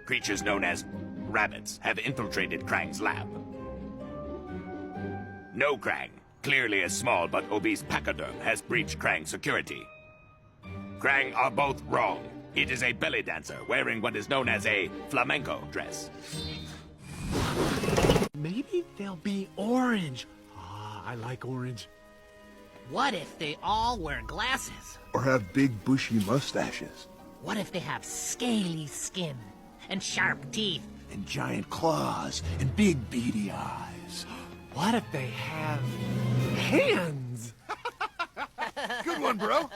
Creatures known as rabbits have infiltrated Krang's lab. No Krang, clearly a small but obese pachyderm, has breached Krang's security. Krang are both wrong. It is a belly dancer wearing what is known as a flamenco dress. Maybe they'll be orange. Ah, I like orange. What if they all wear glasses? Or have big bushy mustaches. What if they have scaly skin and sharp teeth? And giant claws and big beady eyes. What if they have hands? Good one, bro.